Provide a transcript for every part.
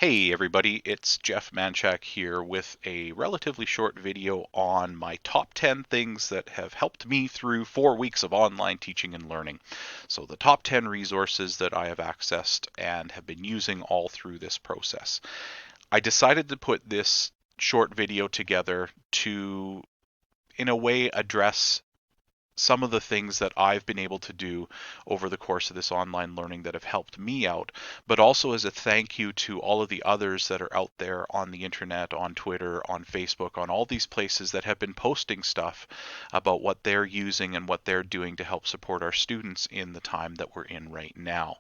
Hey everybody, it's Jeff Manchak here with a relatively short video on my top 10 things that have helped me through 4 weeks of online teaching and learning. So the top 10 resources that I have accessed and have been using all through this process. I decided to put this short video together to, in a way, address some of the things that I've been able to do over the course of this online learning that have helped me out, but also as a thank you to all of the others that are out there on the internet, on Twitter, on Facebook, on all these places that have been posting stuff about what they're using and what they're doing to help support our students in the time that we're in right now.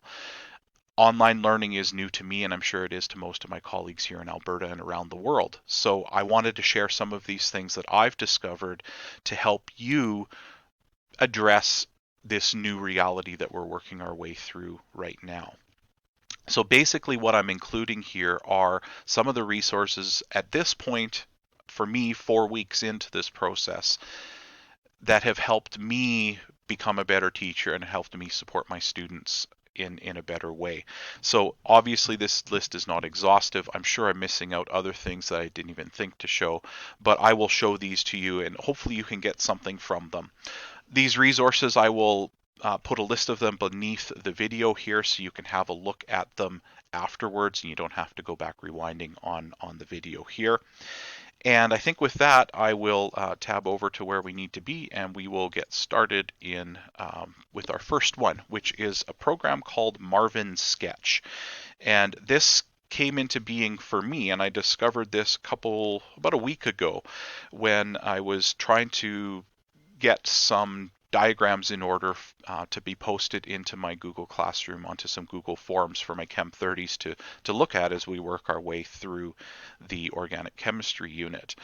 Online learning is new to me, and I'm sure it is to most of my colleagues here in Alberta and around the world. So I wanted to share some of these things that I've discovered to help you address this new reality that we're working our way through right now. So basically what I'm including here are some of the resources at this point, for me, 4 weeks into this process, that have helped me become a better teacher and helped me support my students in a better way. So obviously this list is not exhaustive. I'm sure I'm missing out other things that I didn't even think to show, but I will show these to you and hopefully you can get something from them. These resources, I will put a list of them beneath the video here so you can have a look at them afterwards and you don't have to go back rewinding on the video here. And I think with that, I will tab over to where we need to be and we will get started in with our first one, which is a program called Marvin Sketch. And this came into being for me, and I discovered this about a week ago when I was trying to get some diagrams in order to be posted into my Google Classroom onto some Google Forms for my Chem 30s to look at as we work our way through the organic chemistry unit.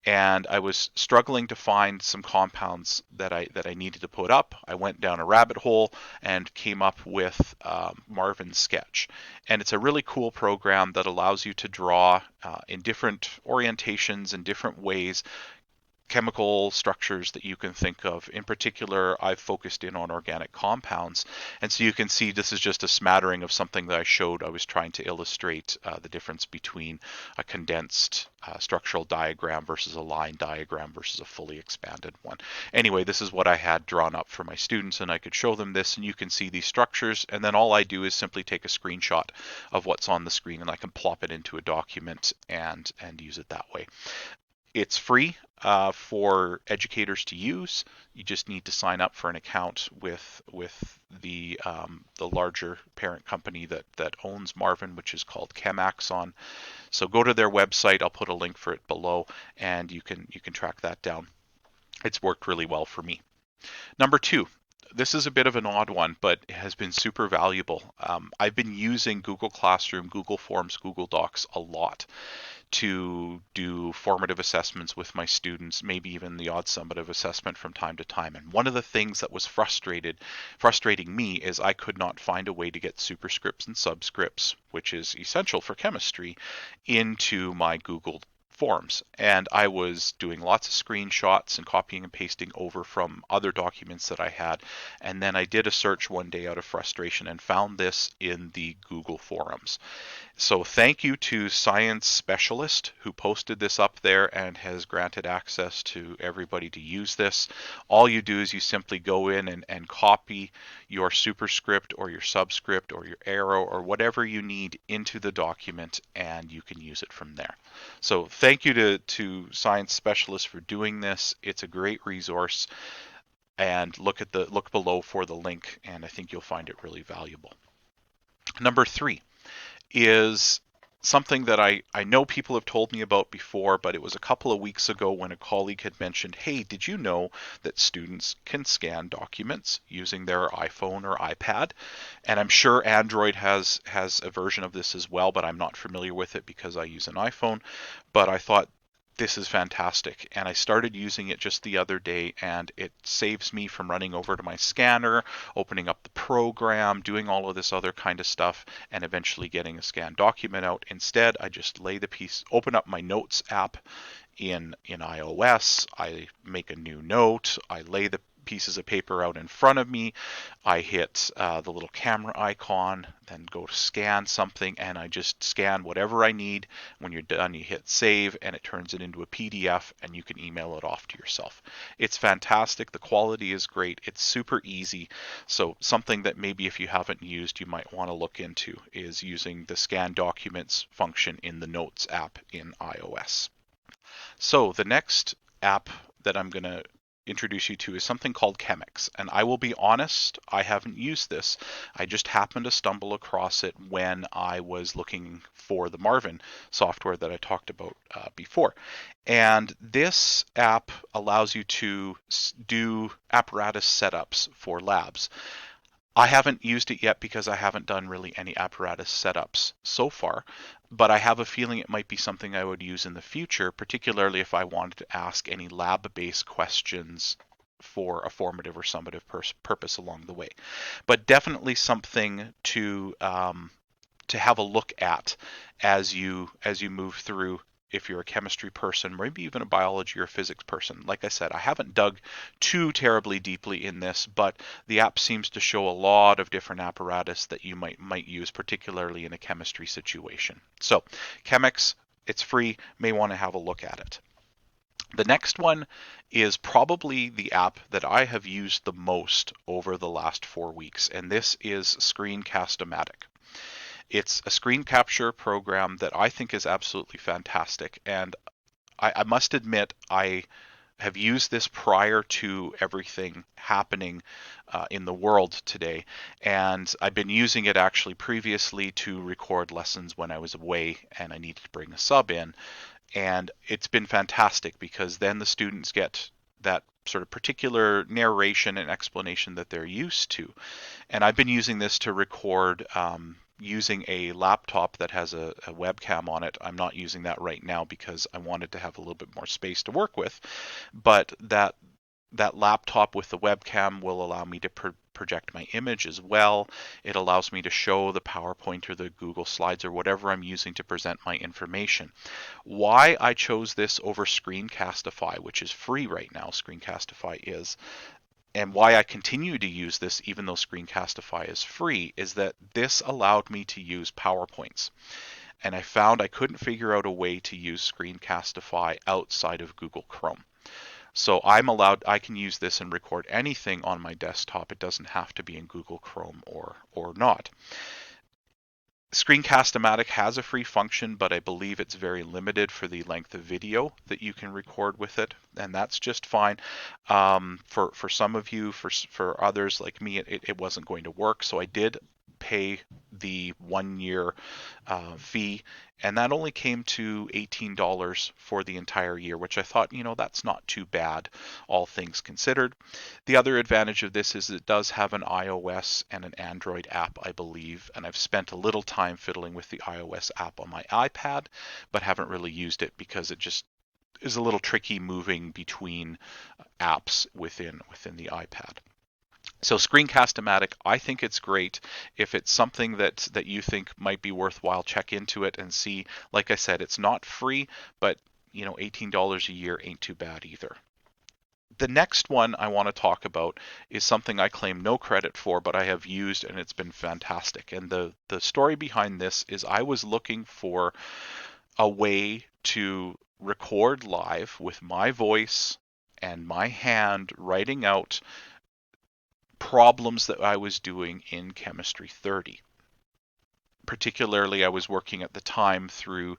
And I was struggling to find some compounds that I needed to put up. I went down a rabbit hole and came up with Marvin Sketch. And it's a really cool program that allows you to draw in different orientations and different ways chemical structures that you can think of. In particular, I've focused in on organic compounds. And so you can see this is just a smattering of something that I showed. I was trying to illustrate the difference between a condensed structural diagram versus a line diagram versus a fully expanded one. Anyway, this is what I had drawn up for my students, and I could show them this, and you can see these structures, and then all I do is simply take a screenshot of what's on the screen, and I can plop it into a document and use it that way. It's free for educators to use. You just need to sign up for an account with the larger parent company that owns Marvin, which is called Chemaxon. So go to their website. I'll put a link for it below, and you can track that down. It's worked really well for me. Number two. This is a bit of an odd one, but it has been super valuable. I've been using Google Classroom, Google Forms, Google Docs a lot to do formative assessments with my students, maybe even the odd summative assessment from time to time. And one of the things that was frustrating me is I could not find a way to get superscripts and subscripts, which is essential for chemistry, into my Google Forms. And I was doing lots of screenshots and copying and pasting over from other documents that I had. And then I did a search one day out of frustration and found this in the Google forums. So thank you to Science Specialist who posted this up there and has granted access to everybody to use this. All you do is you simply go in and copy your superscript or your subscript or your arrow or whatever you need into the document, and you can use it from there. So thank you to Science Specialist for doing this. It's a great resource, and look below for the link, and I think you'll find it really valuable. Number three is something that I know people have told me about before, but it was a couple of weeks ago when a colleague had mentioned, hey, did you know that students can scan documents using their iPhone or iPad? And I'm sure Android has a version of this as well, but I'm not familiar with it because I use an iPhone. But I thought, this is fantastic. And I started using it just the other day, and it saves me from running over to my scanner, opening up the program, doing all of this other kind of stuff, and eventually getting a scanned document out. Instead, I just open up my Notes app in iOS. I make a new note. I lay pieces of paper out in front of me. I hit the little camera icon, then go to scan something, and I just scan whatever I need. When you're done, you hit save, and it turns it into a PDF, and you can email it off to yourself. It's fantastic. The quality is great. It's super easy. So something that maybe if you haven't used, you might want to look into is using the scan documents function in the Notes app in iOS. So the next app that I'm going to introduce you to is something called Chemex. And I will be honest, I haven't used this. I just happened to stumble across it when I was looking for the Marvin software that I talked about before. And this app allows you to do apparatus setups for labs. I haven't used it yet because I haven't done really any apparatus setups so far, but I have a feeling it might be something I would use in the future, particularly if I wanted to ask any lab-based questions for a formative or summative purpose along the way. But definitely something to have a look at as you move through, if you're a chemistry person, maybe even a biology or physics person. Like I said, I haven't dug too terribly deeply in this, but the app seems to show a lot of different apparatus that you might use, particularly in a chemistry situation. So Chemex, it's free, may want to have a look at it. The next one is probably the app that I have used the most over the last 4 weeks, and this is Screencast-O-Matic. It's a screen capture program that I think is absolutely fantastic. And I must admit, I have used this prior to everything happening in the world today. And I've been using it actually previously to record lessons when I was away and I needed to bring a sub in. And it's been fantastic because then the students get that sort of particular narration and explanation that they're used to. And I've been using this to record using a laptop that has a webcam on it. I'm not using that right now because I wanted to have a little bit more space to work with. But that laptop with the webcam will allow me to project my image as well. It allows me to show the PowerPoint or the Google Slides or whatever I'm using to present my information. Why I chose this over Screencastify, which is free right now, Screencastify is, and why I continue to use this even though Screencastify is free, is that this allowed me to use PowerPoints. And I found I couldn't figure out a way to use Screencastify outside of Google Chrome. So I can use this and record anything on my desktop. It doesn't have to be in Google Chrome or not. Screencast-O-Matic has a free function, but I believe it's very limited for the length of video that you can record with it, and that's just fine. For some of you, for others like me, it wasn't going to work, so I did pay the 1 year fee, and that only came to $18 for the entire year, which I thought, that's not too bad, all things considered. The other advantage of this is it does have an iOS and an Android app, I believe, and I've spent a little time fiddling with the iOS app on my iPad, but haven't really used it because it just is a little tricky moving between apps within the iPad. So Screencast-O-Matic, I think it's great. If it's something that you think might be worthwhile, check into it and see. Like I said, it's not free, but $18 a year ain't too bad either. The next one I want to talk about is something I claim no credit for, but I have used and it's been fantastic. And the story behind this is I was looking for a way to record live with my voice and my hand writing out problems that I was doing in Chemistry 30. Particularly, I was working at the time through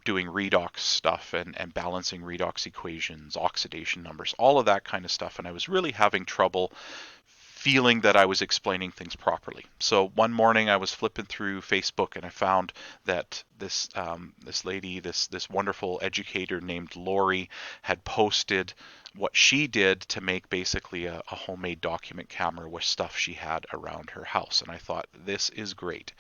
doing redox stuff and balancing redox equations, oxidation numbers, all of that kind of stuff. And I was really having trouble feeling that I was explaining things properly. So one morning I was flipping through Facebook and I found that this lady, this wonderful educator named Lori, had posted what she did to make basically a homemade document camera with stuff she had around her house. And I thought, this is great.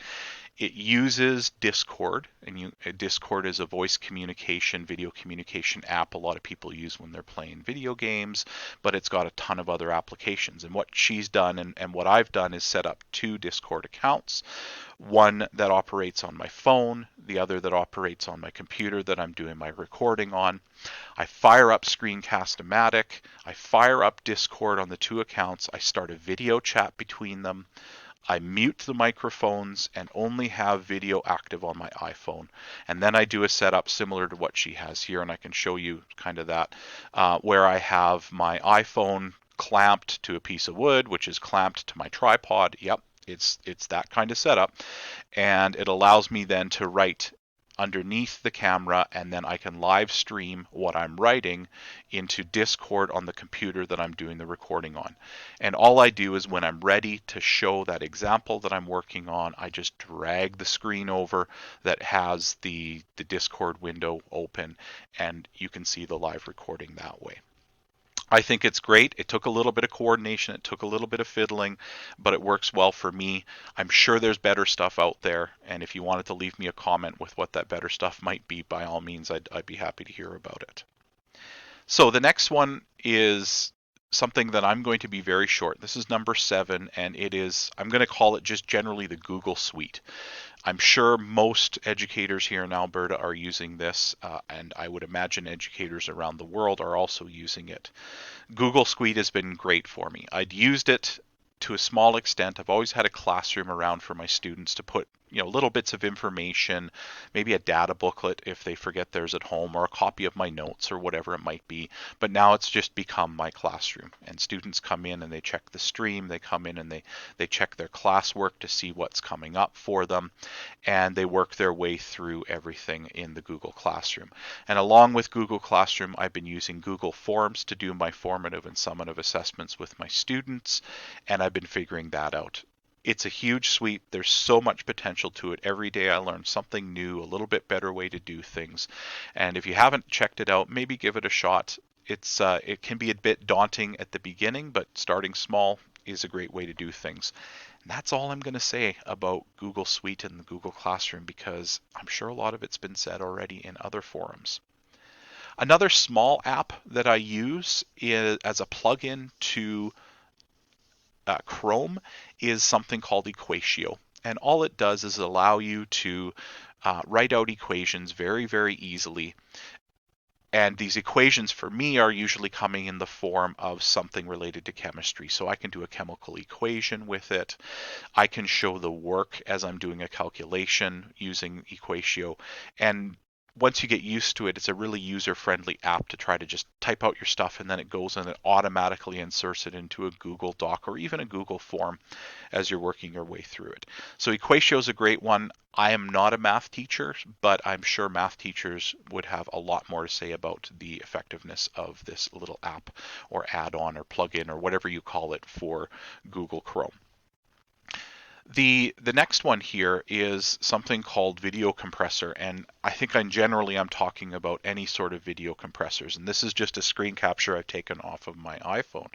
It uses Discord, and Discord is a voice communication, video communication app a lot of people use when they're playing video games, but it's got a ton of other applications. And what she's done and what I've done is set up two Discord accounts, one that operates on my phone, the other that operates on my computer that I'm doing my recording on. I fire up Screencast-O-Matic, I fire up Discord on the two accounts, I start a video chat between them, I mute the microphones and only have video active on my iPhone. And then I do a setup similar to what she has here, and I can show you kind of that, where I have my iPhone clamped to a piece of wood, which is clamped to my tripod. Yep, it's that kind of setup. And it allows me then to write underneath the camera, and then I can live stream what I'm writing into Discord on the computer that I'm doing the recording on. And all I do is when I'm ready to show that example that I'm working on, I just drag the screen over that has the Discord window open, and you can see the live recording that way. I think it's great. It took a little bit of coordination. It took a little bit of fiddling, but it works well for me. I'm sure there's better stuff out there. And if you wanted to leave me a comment with what that better stuff might be, by all means, I'd be happy to hear about it. So the next one is something that I'm going to be very short. This is number 7, and I'm going to call it just generally the Google Suite. I'm sure most educators here in Alberta are using this, and I would imagine educators around the world are also using it. Google Suite has been great for me. I'd used it to a small extent. I've always had a classroom around for my students to put little bits of information, maybe a data booklet if they forget theirs at home, or a copy of my notes or whatever it might be. But now it's just become my classroom, and students come in and they check the stream. They come in and they check their classwork to see what's coming up for them, and they work their way through everything in the Google Classroom. And along with Google Classroom, I've been using Google Forms to do my formative and summative assessments with my students, and I've been figuring that out. It's a huge suite. There's so much potential to it. Every day I learn something new, a little bit better way to do things. And if you haven't checked it out, maybe give it a shot. It can be a bit daunting at the beginning, but starting small is a great way to do things. And that's all I'm going to say about Google Suite and the Google Classroom, because I'm sure a lot of it's been said already in other forums. Another small app that I use as a plugin to Chrome is something called Equatio. And all it does is allow you to write out equations very, very easily. And these equations for me are usually coming in the form of something related to chemistry. So I can do a chemical equation with it. I can show the work as I'm doing a calculation using Equatio. And once you get used to it, it's a really user-friendly app to try to just type out your stuff, and then it goes and it automatically inserts it into a Google Doc or even a Google form as you're working your way through it. So Equatio is a great one. I am not a math teacher, but I'm sure math teachers would have a lot more to say about the effectiveness of this little app or add-on or plugin or whatever you call it for Google Chrome. The next one here is something called Video Compressor, and I think I'm talking about any sort of video compressors, and this is just a screen capture I've taken off of my iPhone.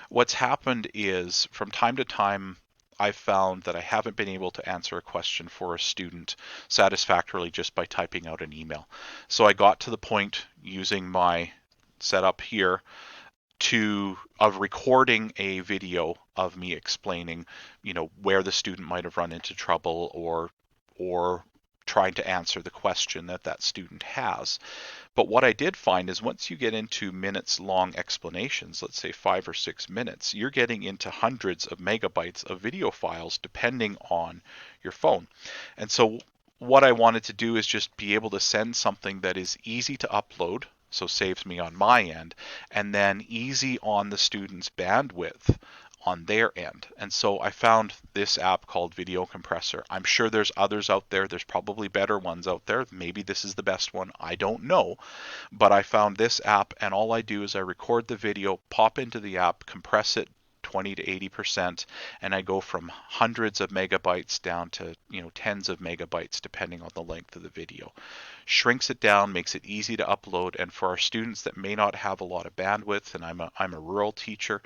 What's happened is from time to time I've found that I haven't been able to answer a question for a student satisfactorily just by typing out an email. So I got to the point using my setup here of recording a video of me explaining, where the student might have run into trouble or trying to answer the question that student has. But what I did find is once you get into minutes long explanations, let's say 5 or 6 minutes, you're getting into hundreds of megabytes of video files depending on your phone. And so what I wanted to do is just be able to send something that is easy to upload, so saves me on my end, and then easy on the student's bandwidth on their end. And so I found this app called Video Compressor. I'm sure there's others out there. There's probably better ones out there. Maybe this is the best one. I don't know. But I found this app, and all I do is I record the video, pop into the app, compress it 20 to 80%, and I go from hundreds of megabytes down to tens of megabytes depending on the length of the video. Shrinks it down, makes it easy to upload, and for our students that may not have a lot of bandwidth, and I'm a rural teacher,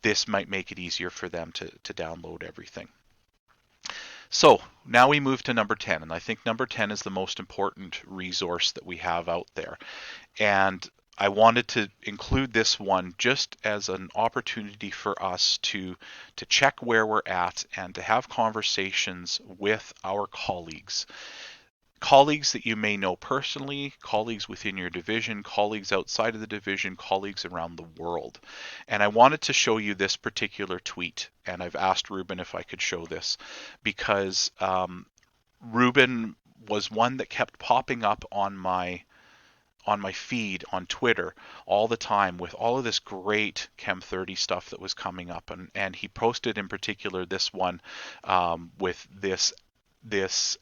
this might make it easier for them to download everything. So now we move to number 10, and I think number 10 is the most important resource that we have out there. And I wanted to include this one just as an opportunity for us to check where we're at and to have conversations with our colleagues. Colleagues that you may know personally, colleagues within your division, colleagues outside of the division, colleagues around the world. And I wanted to show you this particular tweet, and I've asked Reuben if I could show this because Reuben was one that kept popping up on my feed on Twitter all the time with all of this great Chem 30 stuff that was coming up, and he posted in particular this one with this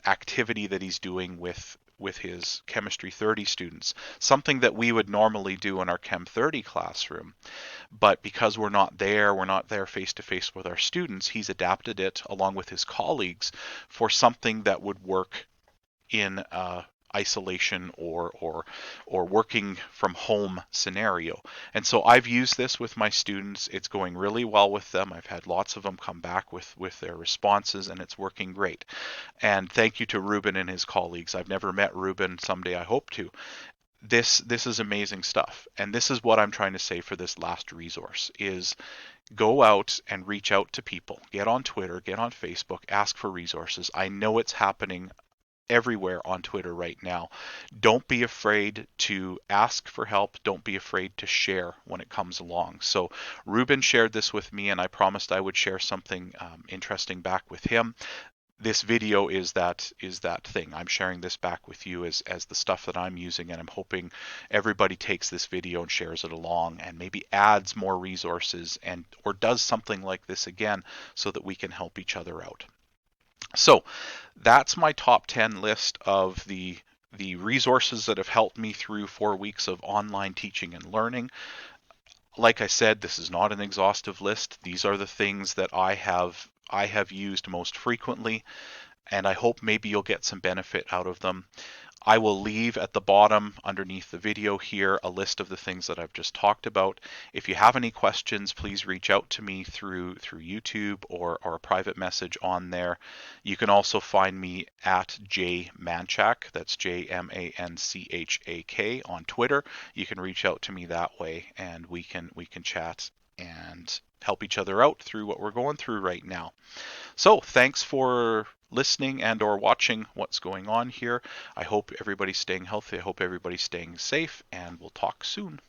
activity that he's doing with his Chemistry 30 students, something that we would normally do in our Chem 30 classroom. But because we're not there face to face with our students, he's adapted it along with his colleagues for something that would work in isolation or working from home scenario. And so I've used this with my students. It's going really well with them. I've had lots of them come back with their responses, and it's working great. And thank you to Reuben and his colleagues. I've never met Reuben. Someday I hope to. This is amazing stuff. And this is what I'm trying to say for this last resource is go out and reach out to people. Get on Twitter, get on Facebook, ask for resources. I know it's happening everywhere on Twitter right now. Don't be afraid to ask for help. Don't be afraid to share when it comes along. So Reuben shared this with me, and I promised I would share something interesting back with him. This video is that thing. I'm sharing this back with you as the stuff that I'm using, and I'm hoping everybody takes this video and shares it along and maybe adds more resources and or does something like this again so that we can help each other out. So that's my top 10 list of the resources that have helped me through 4 weeks of online teaching and learning. Like I said, this is not an exhaustive list. These are the things that I have used most frequently, and I hope maybe you'll get some benefit out of them. I will leave at the bottom underneath the video here a list of the things that I've just talked about. If you have any questions, please reach out to me through YouTube or a private message on there. You can also find me at jmanchak, that's JMANCHAK on Twitter. You can reach out to me that way, and we can chat and help each other out through what we're going through right now. So thanks for listening and or watching what's going on here. I hope everybody's staying healthy. I hope everybody's staying safe, and we'll talk soon.